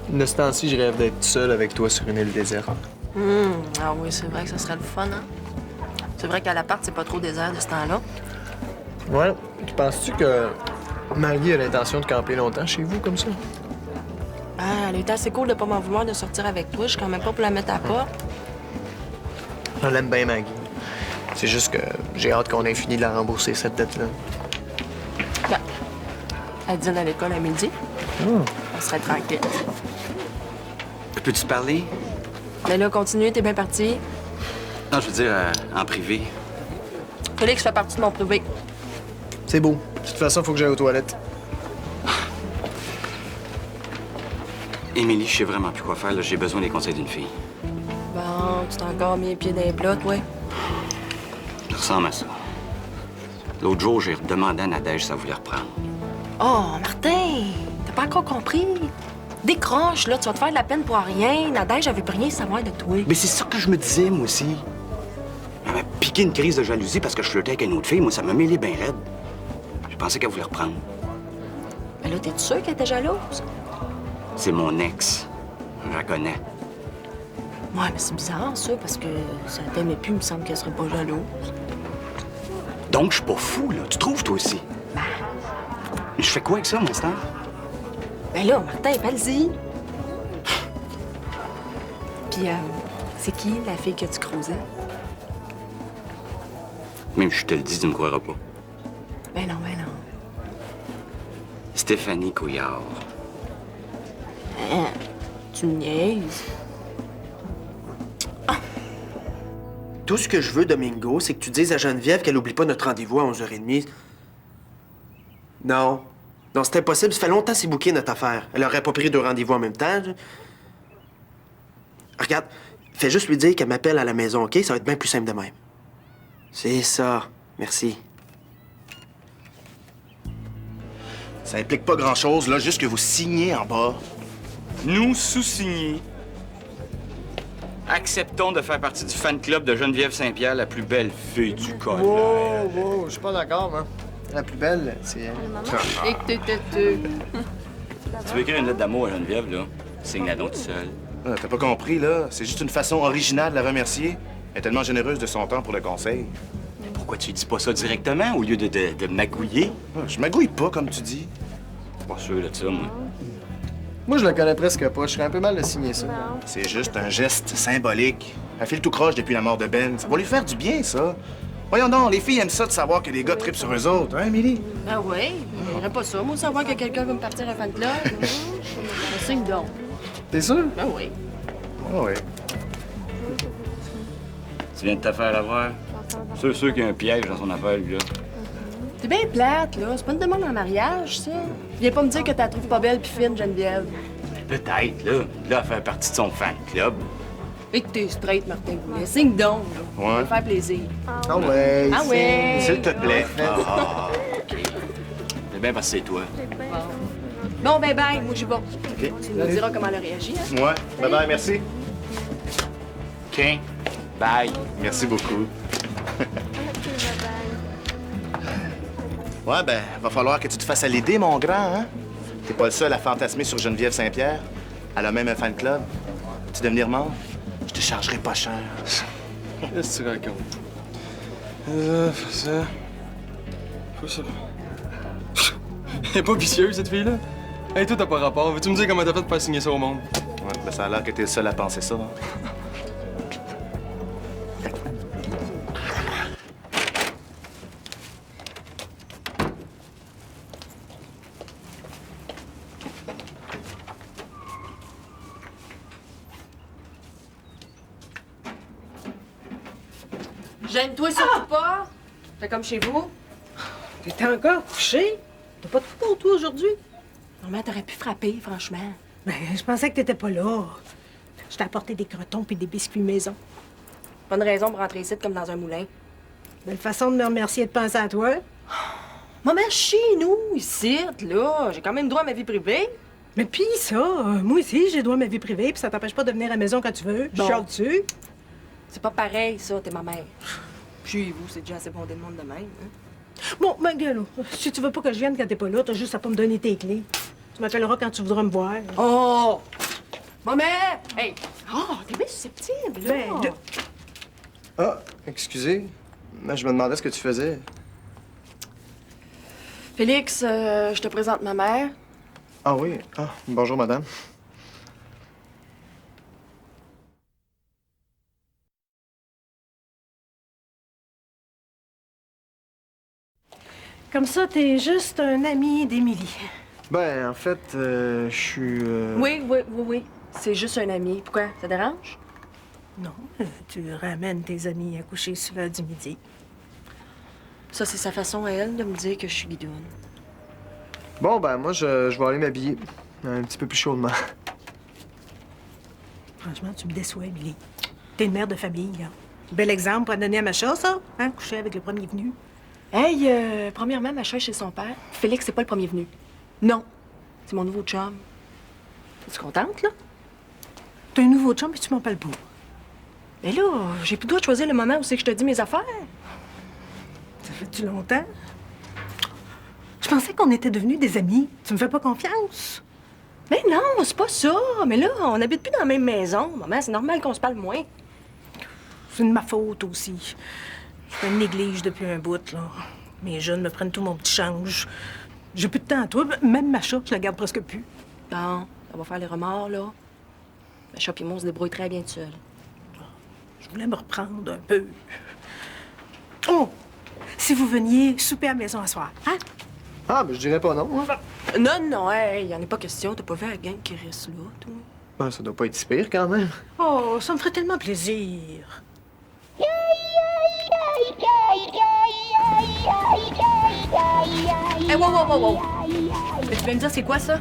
De ce temps-ci, je rêve d'être seul avec toi sur une île déserte. Ah oui, c'est vrai que ça serait le fun, hein? C'est vrai qu'à l'appart, c'est pas trop désert de ce temps-là. Ouais. Puis penses-tu que Marie a l'intention de camper longtemps chez vous comme ça? Ah, elle a été assez cool de pas m'en vouloir de sortir avec toi. Je suis quand même pas pour la mettre à part. Je l'aime bien, Maggie. C'est juste que j'ai hâte qu'on ait fini de la rembourser, cette dette-là. Ben, elle dîne à l'école à midi. On serait tranquille. Peux-tu parler? Mais là, continue, t'es bien parti. Non, je veux dire, en privé. Félix fait partie de mon privé. C'est beau. De toute façon, faut que j'aille aux toilettes. Émilie, je sais vraiment plus quoi faire. Là. J'ai besoin des conseils d'une fille. Bon, tu t'es encore mis les pieds dans les plats, toi. Ça ressemble à ça. L'autre jour, j'ai redemandé à Nadège si ça voulait reprendre. Oh, Martin, t'as pas encore compris. Décroche, là, tu vas te faire de la peine pour rien. Nadège, j'avais plus rien à savoir de toi. Mais c'est ça que je me disais, moi aussi. Elle m'a piqué une crise de jalousie parce que je flirtais avec une autre fille. Moi, ça m'a mêlé bien raide. Je pensais qu'elle voulait reprendre. Mais là, t'es sûr qu'elle était jalouse? C'est mon ex. Je la connais. Ouais, mais c'est bizarre, ça, parce que ça t'aimait plus, il me semble qu'elle serait pas jalouse. Donc, je suis pas fou, là. Tu trouves, toi aussi? Je fais quoi avec ça, mon star? Ben là, Martin, parle-y. Puis, c'est qui, la fille que tu croisais? Même si je te le dis, tu me croiras pas. Ben non, ben non. Stéphanie Couillard. Hein? Tu me niaises? Tout ce que je veux, Domingo, c'est que tu dises à Geneviève qu'elle oublie pas notre rendez-vous à 11h30. Non. Non, c'est impossible. Ça fait longtemps que c'est booké, notre affaire. Elle aurait pas pris deux rendez-vous en même temps. Regarde, fais juste lui dire qu'elle m'appelle à la maison, OK? Ça va être bien plus simple de même. C'est ça. Merci. Ça implique pas grand-chose, là, juste que vous signez en bas. Nous sous-signez. Acceptons de faire partie du fan club de Geneviève Saint-Pierre, la plus belle fille du collège. Wow, je suis pas d'accord, hein. La plus belle, c'est elle. Et que t'étais Tu veux écrire une lettre d'amour à Geneviève, là? Signe-la donc tout seul. Ah, t'as pas compris, là? C'est juste une façon originale de la remercier. Elle est tellement généreuse de son temps pour le conseil. Pourquoi tu dis pas ça directement au lieu de magouiller? Ah, je magouille pas, comme tu dis. Pas sûr de ça, moi. Moi, je la connais presque pas. Je serais un peu mal de signer ça. C'est juste un geste symbolique. Elle file tout croche depuis la mort de Ben. Ça va lui faire du bien, ça. Voyons donc, les filles aiment ça de savoir que les gars trippent sur eux autres, hein, Émilie? Ah ouais? J'aimerais pas ça, moi, savoir que quelqu'un veut me partir à fan club. Je signe donc. T'es sûr? Ah oui. Ah ouais. Tu viens de te faire avoir? C'est sûr qu'il y a un piège dans son affaire, lui, là. T'es bien plate, là. C'est pas une demande en mariage, ça. Viens pas me dire que t'as trouvé pas belle pis fine, Geneviève. Peut-être, là. Là, elle fait partie de son fan club. Et que t'es straight, Martin Goulet. Signe donc, là. Ouais. Ça va faire plaisir. Ah ouais. Ah ouais? S'il te plaît. Ah, OK. C'est bien parce que c'est toi. Bon, ben bye, moi j'y vais. Tu nous diras comment elle a réagi, hein? Ouais. Bye-bye, merci. OK. Bye. Merci beaucoup. Ouais, ben, va falloir que tu te fasses à l'idée, mon grand, hein? T'es pas le seul à fantasmer sur Geneviève Saint-Pierre. Elle a même un fan club. Tu devenir membre? Je te chargerai pas cher. Qu'est-ce que tu racontes? Ça. Faut ça. Elle est pas vicieuse, cette fille-là. Hey, toi, t'as pas rapport. Veux-tu me dire comment t'as fait de faire signer ça au monde? Ouais, ben, ça a l'air que t'es le seul à penser ça, hein? Gêne-toi surtout pas. Fais comme chez vous. T'es encore couché? T'as pas de pour toi aujourd'hui? Maman, t'aurais pu frapper, franchement. Ben, je pensais que t'étais pas là. Je t'ai apporté des crotons puis des biscuits maison. Pas de raison pour rentrer ici comme dans un moulin. Belle façon de me remercier de penser à toi. Maman, chez nous, ici, là. J'ai quand même droit à ma vie privée. Mais pis ça, moi aussi, j'ai droit à ma vie privée, puis ça t'empêche pas de venir à la maison quand tu veux. Bon. Chiales-tu? C'est pas pareil, ça, t'es ma mère. Chez vous, c'est déjà assez bondé de monde de même, hein? Bon, ma gueule, si tu veux pas que je vienne quand t'es pas là, t'as juste à pas me donner tes clés. Tu m'appelleras quand tu voudras me voir. Oh! Maman! Hey! Oh, t'es bien susceptible, là! Ben, là. Ah, excusez. Mais je me demandais ce que tu faisais. Félix, je te présente ma mère. Ah oui. Ah, bonjour, madame. Comme ça, t'es juste un ami d'Émilie. Ben, en fait, je suis... Oui. C'est juste un ami. Pourquoi? Ça dérange? Non, tu ramènes tes amis à coucher sur l'heure du midi. Ça, c'est sa façon à elle de me dire que je suis guidoune. Bon, ben, moi, je vais aller m'habiller. Un petit peu plus chaudement. Franchement, tu me déçois, Émilie. T'es une mère de famille, là. Bel exemple pour donner à Macha, ça, hein? Coucher avec le premier venu. Hey, premièrement, ma chez son père. Félix, c'est pas le premier venu. Non. C'est mon nouveau chum. Es-tu contente, là? T'as un nouveau chum et tu m'en parles pas. Mais là, j'ai plus le droit de choisir le moment où c'est que je te dis mes affaires. Ça fait-tu longtemps? Je pensais qu'on était devenus des amis. Tu me fais pas confiance? Mais non, c'est pas ça. Mais là, on n'habite plus dans la même maison. Maman, c'est normal qu'on se parle moins. C'est de ma faute aussi. Je me néglige depuis un bout, là. Mes jeunes me prennent tout mon petit change. J'ai plus de temps à toi. Même Macha, je la garde presque plus. Non, ça va faire les remords, là. Macha et moi, on se débrouille très bien tout seul. Je voulais me reprendre un peu. Oh! Si vous veniez souper à la maison à soir, hein? Ah, ben, je dirais pas non. Hein? Non, hey, y en a pas question. T'as pas vu la gang qui reste là, toi? Ben, ça doit pas être si pire, quand même. Oh, ça me ferait tellement plaisir. Hey, wow! Mais tu viens me dire, c'est quoi ça?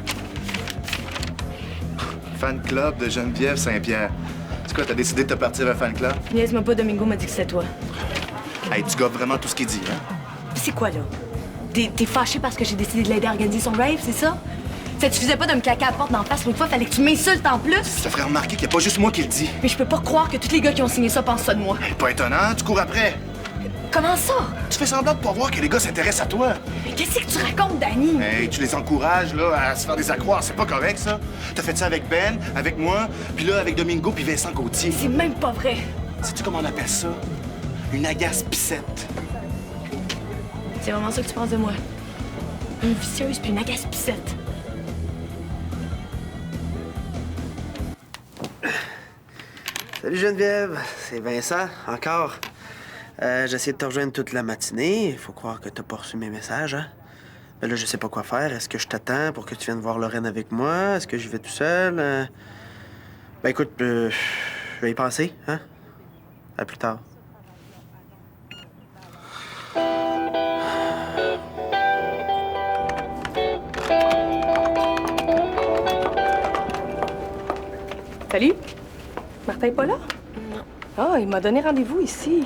Fan club de Geneviève Saint-Pierre. C'est quoi, t'as décidé de te partir un fan club? Niaise-moi pas, Domingo m'a dit que c'était toi. Hey, tu gobes vraiment tout ce qu'il dit, hein? C'est quoi, là? T'es fâché parce que j'ai décidé de l'aider à organiser son rave, c'est ça? Ça te suffisait pas de me claquer à la porte d'en face l'autre fois, fallait que tu m'insultes en plus? Je te ferais remarquer qu'il n'y a pas juste moi qui le dis. Mais je peux pas croire que tous les gars qui ont signé ça pensent ça de moi. Hey, pas étonnant, tu cours après. Comment ça? Tu fais semblant de pas voir que les gars s'intéressent à toi. Mais qu'est-ce que tu racontes, Danny? Hey, tu les encourages, là, à se faire des accroires. C'est pas correct, ça. T'as fait ça avec Ben, avec moi, puis là, avec Domingo, puis Vincent Gauthier. C'est même pas vrai. Sais-tu comment on appelle ça? Une agace pissette. C'est vraiment ça que tu penses de moi. Une vicieuse puis une agace pissette. Salut Geneviève, c'est Vincent, encore. J'ai essayé de te rejoindre toute la matinée. Il faut croire que t'as pas reçu mes messages, hein? Mais là, je sais pas quoi faire. Est-ce que je t'attends pour que tu viennes voir Lorraine avec moi? Est-ce que j'y vais tout seul? Ben écoute, je vais y penser, hein? À plus tard. Salut. Martin est pas là? Non. Ah, il m'a donné rendez-vous ici.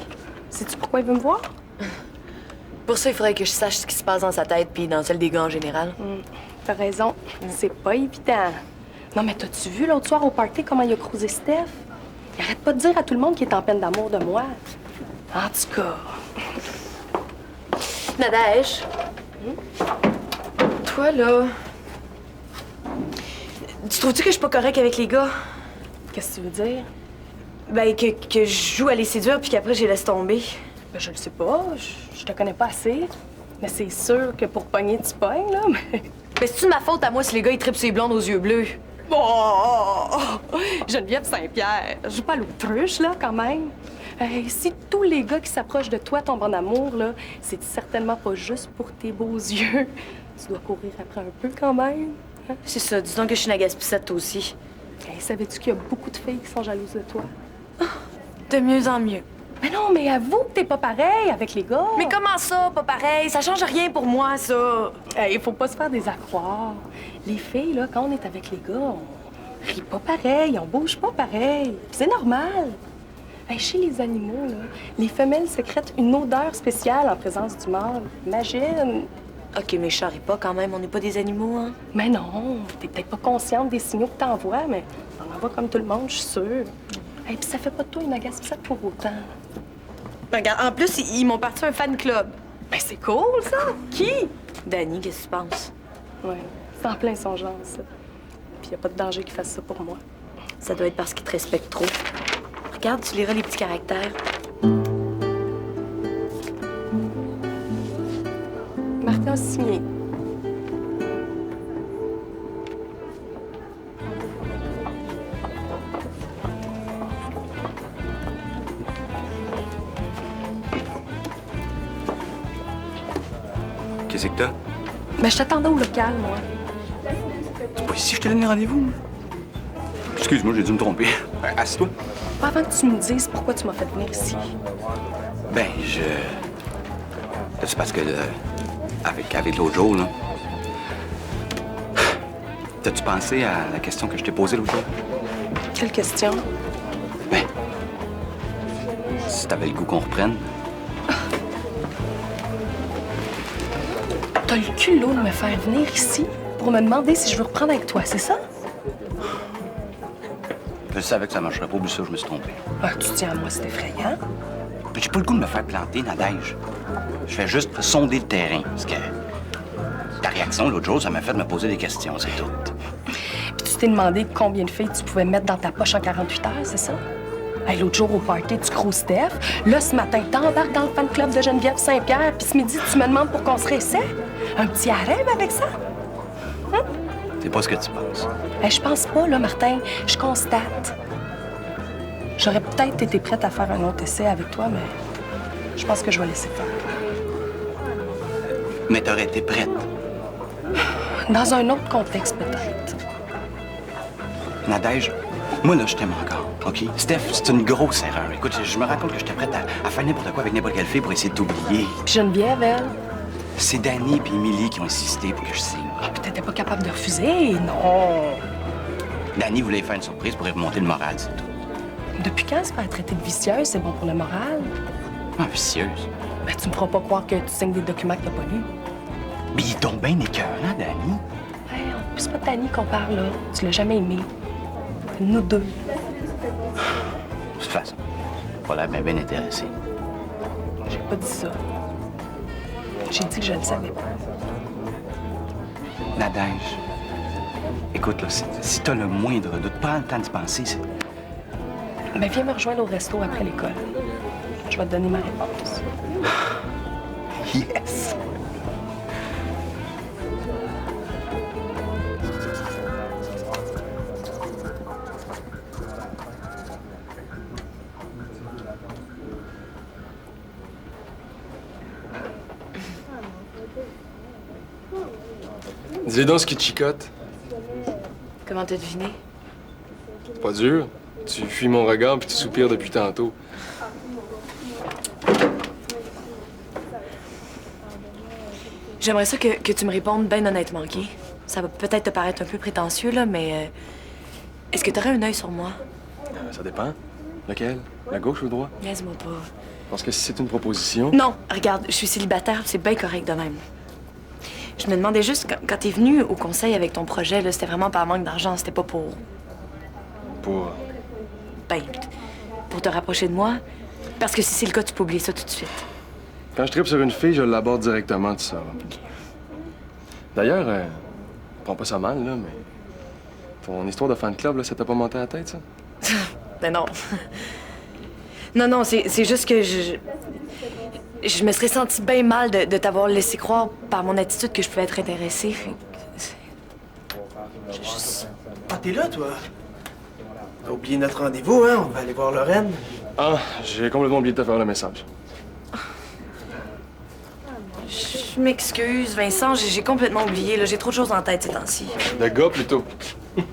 Sais-tu pourquoi il veut me voir? Pour ça, il faudrait que je sache ce qui se passe dans sa tête puis dans celle des gars en général. T'as raison. C'est pas évident. Non, mais t'as-tu vu l'autre soir au party comment il a croisé Steph? Il arrête pas de dire à tout le monde qu'il est en peine d'amour de moi. En tout cas... Nadège. Toi, là... Tu trouves-tu que je suis pas correcte avec les gars? Qu'est-ce que tu veux dire? Ben, que je joue à les séduire puis qu'après, je les laisse tomber. Ben, je le sais pas. Je te connais pas assez. Mais c'est sûr que pour pogner, tu pognes, là. Mais c'est-tu de ma faute à moi si les gars, ils trippent sur les blondes aux yeux bleus? Oh! Geneviève Saint-Pierre, je joue pas à l'autruche, là, quand même. Hey, si tous les gars qui s'approchent de toi tombent en amour, là, c'est certainement pas juste pour tes beaux yeux. Tu dois courir après un peu, quand même. Hein? C'est ça, disons que je suis une agace-pissette, toi aussi. Hey, savais-tu qu'il y a beaucoup de filles qui sont jalouses de toi? De mieux en mieux. Mais non, mais avoue que t'es pas pareil avec les gars. Mais comment ça, pas pareil? Ça change rien pour moi, ça. Hey, faut pas se faire des accroires. Les filles, là, quand on est avec les gars, on rit pas pareil, on bouge pas pareil. C'est normal. Hey, chez les animaux, là, les femelles sécrètent une odeur spéciale en présence du mâle. Imagine. OK, mais je charrie pas quand même, on n'est pas des animaux, hein? Mais non, t'es peut-être pas consciente des signaux que t'envoies, mais t'en envoies comme tout le monde, je suis sûre. Hey, puis ça fait pas de toi une agace-pissette pour autant. Ben, regarde, en plus, ils m'ont parti un fan club. Ben, c'est cool, ça! Qui? Danny, qu'est-ce que tu penses? Ouais, c'est en plein son genre, ça. Puis y a pas de danger qu'il fasse ça pour moi. Ça doit être parce qu'il te respecte trop. Regarde, tu liras les petits caractères. Martin a signé. Qu'est-ce que t'as? Ben, je t'attendais au local, moi. C'est pas ici que je te donne rendez-vous, moi. Excuse-moi, j'ai dû me tromper. Assis-toi. Pas avant que tu me dises pourquoi tu m'as fait venir ici. Ben, c'est parce que, avec l'autre jour, là... T'as-tu pensé à la question que je t'ai posée l'autre jour? Quelle question? Ben... Si t'avais le goût qu'on reprenne... T'as le culot de me faire venir ici pour me demander si je veux reprendre avec toi, c'est ça? Je savais que ça marcherait pas, au bout de ça, je me suis trompé. Ah, tu tiens à moi, c'est effrayant. Mais j'ai pas le goût de me faire planter, Nadège. Je fais juste sonder le terrain, parce que... Ta réaction l'autre jour, ça m'a fait me poser des questions, c'est tout. Puis tu t'es demandé combien de filles tu pouvais mettre dans ta poche en 48 heures, c'est ça? Hey, l'autre jour, au party, tu gros Steph. Là, ce matin, t'embarques dans le fan club de Geneviève Saint-Pierre, puis ce midi, tu me demandes pour qu'on se réessaie? Un petit harem avec ça? C'est pas ce que tu penses. Hey, je pense pas, là, Martin. Je constate. J'aurais peut-être été prête à faire un autre essai avec toi, mais je pense que je vais laisser faire. Mais t'aurais été prête. Dans un autre contexte, peut-être. Nadège, moi, là, je t'aime encore, OK? Steph, c'est une grosse erreur. Écoute, je me rends compte que j'étais prête à faire n'importe quoi avec n'importe quelle fille pour essayer de t'oublier. Puis Geneviève, elle. C'est Danny et Émilie qui ont insisté pour que je signe. Ah, puis t'étais pas capable de refuser, non. Danny voulait faire une surprise pour y remonter le moral, c'est tout. Depuis quand se faire traiter de vicieuse, c'est bon pour le moral? Ah, vicieuse. Ben, tu me feras pas croire que tu signes des documents que t'as pas lus. Mais il tombe bien écœurant, Danny. Hey, c'est pas Danny qu'on parle, là. Tu l'as jamais aimé. Nous deux. De toute façon, pas l'air bien intéressé. J'ai pas dit ça. J'ai dit que je le savais pas. Nadège, écoute, là, si t'as le moindre doute, prends le temps d'y penser. Ben, viens me rejoindre au resto après l'école. Je vais te donner ma réponse. Yes! Dis donc ce qui te chicote. Comment t'as deviné? C'est pas dur. Tu fuis mon regard puis tu soupires depuis tantôt. J'aimerais ça que tu me répondes bien honnêtement, OK? Ça va peut-être te paraître un peu prétentieux, là, mais... est-ce que t'aurais un œil sur moi? Ça dépend. Lequel? La gauche ou le droit? Laisse-moi pas. Parce que si c'est une proposition... Non, regarde, je suis célibataire, c'est bien correct de même. Je me demandais juste, quand t'es venu au conseil avec ton projet, là, c'était vraiment par manque d'argent, c'était pas pour... Pour... Ben, pour te rapprocher de moi. Parce que si c'est le cas, tu peux oublier ça tout de suite. Quand je tripe sur une fille, je l'aborde directement, tu sauras. D'ailleurs, prends pas ça mal, là, mais... Ton histoire de fan club, là, ça t'a pas monté à la tête, ça? Ben non. Non, c'est juste que je me serais sentie bien mal de t'avoir laissé croire par mon attitude que je pouvais être intéressée. J'ai juste... Ah, t'es là, toi? T'as oublié notre rendez-vous, hein? On va aller voir Lorraine. Ah, j'ai complètement oublié de te faire le message. Je m'excuse, Vincent, j'ai complètement oublié. Là, j'ai trop de choses en tête ces temps-ci. Le gars, plutôt. Tu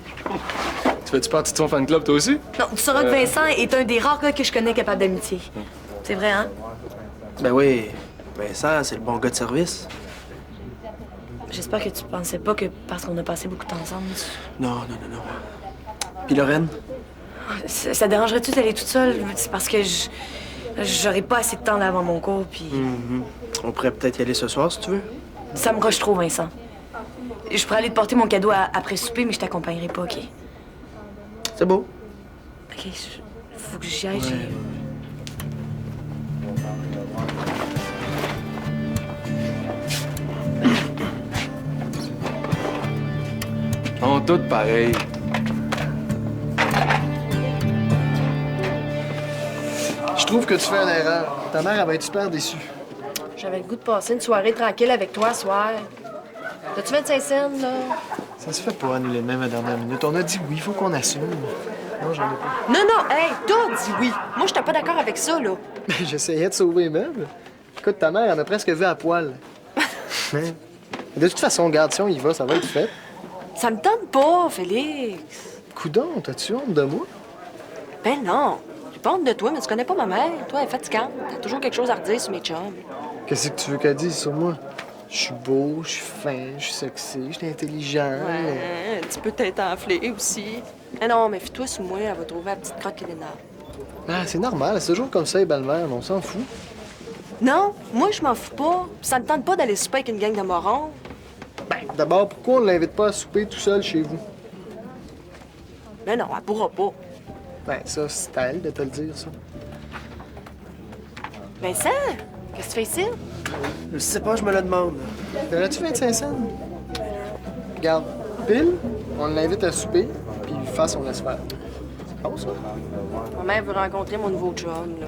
fais-tu partie de ton fan club, toi aussi? Non, tu sauras que Vincent est un des rares gars que je connais capable d'amitié. C'est vrai, hein? Ben oui, Vincent, c'est le bon gars de service. J'espère que tu pensais pas que parce qu'on a passé beaucoup de temps ensemble... Non. Puis Lorraine? Ça dérangerait-tu d'aller toute seule? C'est parce que j'aurais pas assez de temps là avant mon cours, puis... On pourrait peut-être y aller ce soir, si tu veux. Ça me rush trop, Vincent. Je pourrais aller te porter mon cadeau après souper, mais je t'accompagnerai pas, OK? C'est beau. OK, faut que j'y aille, j'ai... On tout pareil. Je trouve que tu fais une erreur. Ta mère, elle va être super déçue. J'avais le goût de passer une soirée tranquille avec toi ce soir. T'as-tu 25 cents, là? Ça se fait pas annuler de même à la dernière minute. On a dit oui, il faut qu'on assume. Non, j'en ai pas. Non, non, hey, t'as dit oui. Moi, j'étais pas d'accord avec ça, là. Mais j'essayais de sauver les meubles. Écoute, ta mère, elle m'a presque vu à poil. Mais de toute façon, regarde, si on y va, ça va être fait. Ça me tente pas, Félix. Coudon, t'as-tu honte de moi? Ben non. J'ai pas honte de toi, mais tu connais pas ma mère. Toi, elle est fatigante. T'as toujours quelque chose à redire sur mes chums. Qu'est-ce que tu veux qu'elle dise sur moi? Je suis beau, je suis fin, je suis sexy, je suis intelligent. Ouais, un petit peu tête enflée aussi. Mais non, mais fie-toi sur moi, elle va trouver la petite crotte qui l'énerve. Ah, c'est normal, c'est toujours comme ça, les belles-mères, on s'en fout. Non, moi, je m'en fous pas. Ça me tente pas d'aller souper avec une gang de morons. Ben, d'abord, pourquoi on l'invite pas à souper tout seul chez vous? Mais non, elle pourra pas. Ben, ça, c'est à elle de te le dire, ça. Vincent, qu'est-ce que tu fais ici? Je sais pas, je me le demande. Donnerais-tu 25 cents? Regarde, pile, on l'invite à souper, puis face, on laisse faire. C'est bon, ça? Ma mère veut rencontrer mon nouveau chum, là.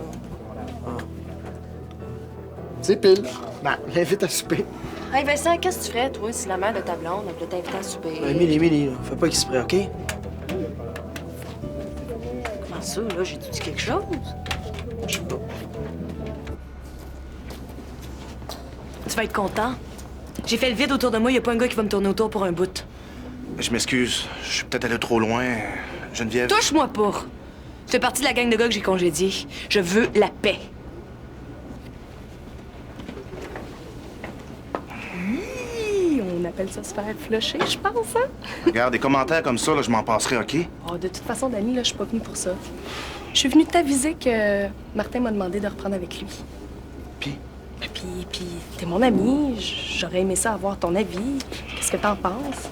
C'est pile. Ben, l'invite à souper. Hey Vincent, qu'est-ce que tu ferais, toi, si la mère de ta blonde elle voulait t'inviter à souper? Émilie, là, fais pas exprès, OK? Comment ça, là? J'ai dit quelque chose? Je sais pas. Tu vas être content. J'ai fait le vide autour de moi, y a pas un gars qui va me tourner autour pour un bout. Je m'excuse, je suis peut-être allé trop loin. Geneviève. Touche-moi pas! Tu fais partie de la gang de gars que j'ai congédié. Je veux la paix. On appelle ça se faire flusher, je pense, hein? Regarde, des commentaires comme ça, là, je m'en passerai, OK? Oh, de toute façon, Dani, là, je suis pas venue pour ça. Je suis venue t'aviser que Martin m'a demandé de reprendre avec lui. Puis? Puis, t'es mon ami. J'aurais aimé ça avoir ton avis. Qu'est-ce que t'en penses?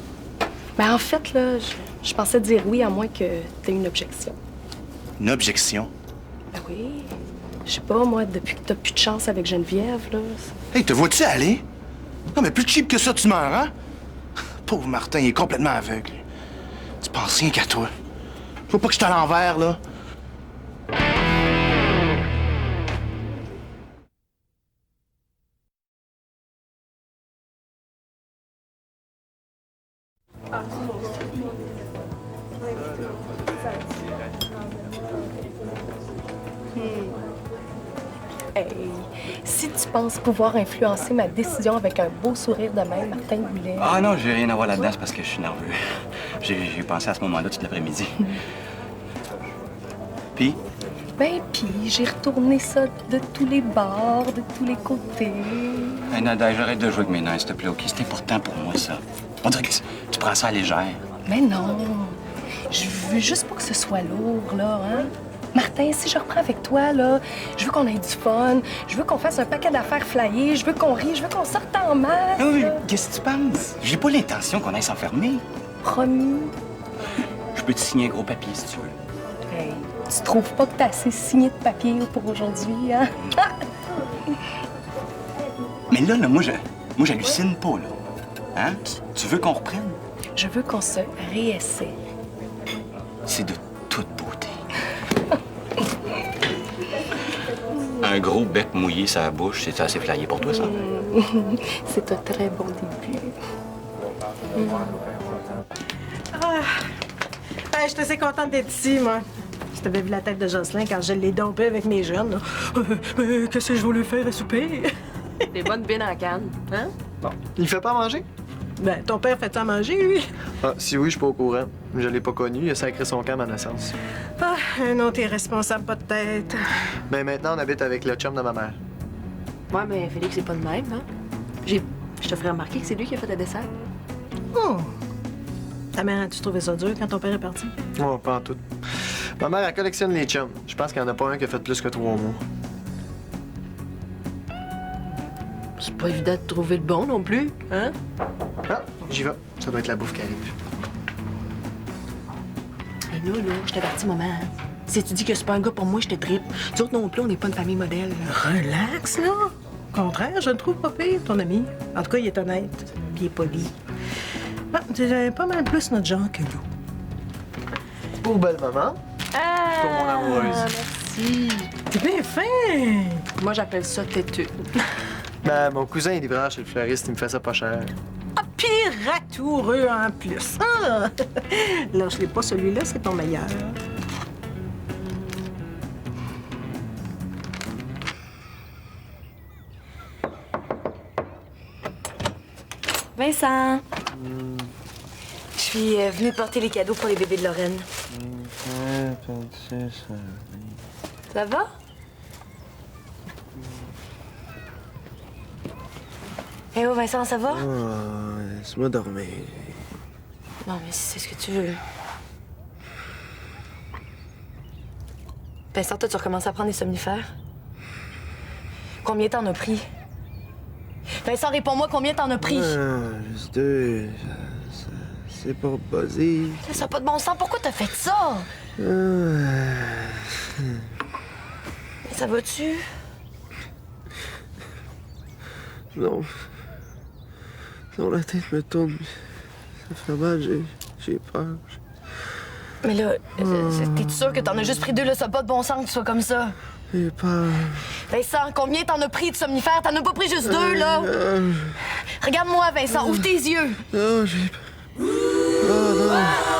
Ben, en fait, là, je pensais dire oui à moins que t'aies une objection. Une objection? Ben oui. Je sais pas, moi, depuis que t'as plus de chance avec Geneviève, là... Hey, te vois-tu aller? Non, mais plus cheap que ça, tu meurs, hein? Pauvre Martin, il est complètement aveugle. Tu penses rien qu'à toi. Faut pas que je te à l'envers, là. Hey, si tu penses pouvoir influencer ma décision avec un beau sourire de même, Martin Goulet... Ah non, j'ai rien à voir là-dedans, c'est parce que je suis nerveux. J'ai pensé à ce moment-là toute l'après-midi. Puis? Ben, puis j'ai retourné ça de tous les bords, de tous les côtés. Hey, Nada, j'arrête de jouer avec mes nerfs, s'il te plaît, OK? C'est important pour moi, ça. On dirait que tu prends ça à légère. Mais non, je veux juste pas que ce soit lourd, là, hein? Martin, si je reprends avec toi, là, je veux qu'on ait du fun, je veux qu'on fasse un paquet d'affaires flyées, je veux qu'on rie, je veux qu'on sorte en masse. Oui, qu'est-ce que tu penses? J'ai pas l'intention qu'on aille s'enfermer. Promis. Je peux te signer un gros papier, si tu veux. Hey, tu trouves pas que t'as assez signé de papier pour aujourd'hui, hein? Mais là, moi, j'hallucine pas, là. Hein? Tu veux qu'on reprenne? Je veux qu'on se réessaie. C'est de toute beauté. Un gros bec mouillé sur la bouche, c'est assez flyé pour toi, ça? C'est un très bon début. Ben, je suis assez contente d'être ici, moi. Si t'avais vu la tête de Jocelyn quand je l'ai dompé avec mes jeunes, là. Qu'est-ce que je voulais faire à souper? Des bonnes bines en canne, hein? Bon. Il fait pas à manger? Ben, ton père fait ça à manger, lui? Ah, si oui, je suis pas au courant. Je l'ai pas connu, il a sacré son camp à ma naissance. Ah, non, t'es responsable, pas de tête. Mais maintenant, on habite avec le chum de ma mère. Ouais, mais Félix, c'est pas de même, hein? Je te ferai remarquer que c'est lui qui a fait le dessert. Oh! Ta mère, as-tu trouvé ça dur quand ton père est parti? Oh, pas en tout. Ma mère, elle collectionne les chums. Je pense qu'il y en a pas un qui a fait plus que 3 mois. C'est pas évident de trouver le bon non plus, hein? Ah, j'y vais. Ça doit être la bouffe qui arrive. Et nous, là, je t'avertis, maman. Si tu dis que c'est pas un gars pour moi, je te tripe. Nous autres non plus, on n'est pas une famille modèle. Là. Relax, là. Au contraire, je le trouve pas pire, ton ami. En tout cas, il est honnête, puis il est poli. Bon, c'est pas mal plus notre genre que nous. Pour belle maman. Ah, Pour mon amoureuse. merci. merci. T'es bien fin. Moi, j'appelle ça têteux. Ben, mon cousin est libraire chez le fleuriste, il me fait ça pas cher. Ah, piratoureux en plus. Ah! Lâche-les pas, celui-là, c'est ton meilleur. Vincent! Je suis venue porter les cadeaux pour les bébés de Lorraine. Ça va? Eh oh, Vincent, ça va? Oh, laisse-moi dormir. Non, mais c'est ce que tu veux. Vincent, toi, tu recommences à prendre des somnifères? Combien t'en as pris? Vincent, réponds-moi, combien t'en as pris? Juste 2. C'est pour buzzer. Ça n'a pas de bon sens. Pourquoi t'as fait ça? Ça va-tu? Non. Non, la tête me tourne. Ça fait mal, j'ai peur. Mais là, t'es sûr que t'en as juste pris 2, là? Ça n'a pas de bon sens que tu sois comme ça. J'ai peur. Vincent, combien t'en as pris de somnifères? T'en as pas pris juste 2, là? Regarde-moi, Vincent, ouvre tes yeux. Non, j'ai peur. Oh non.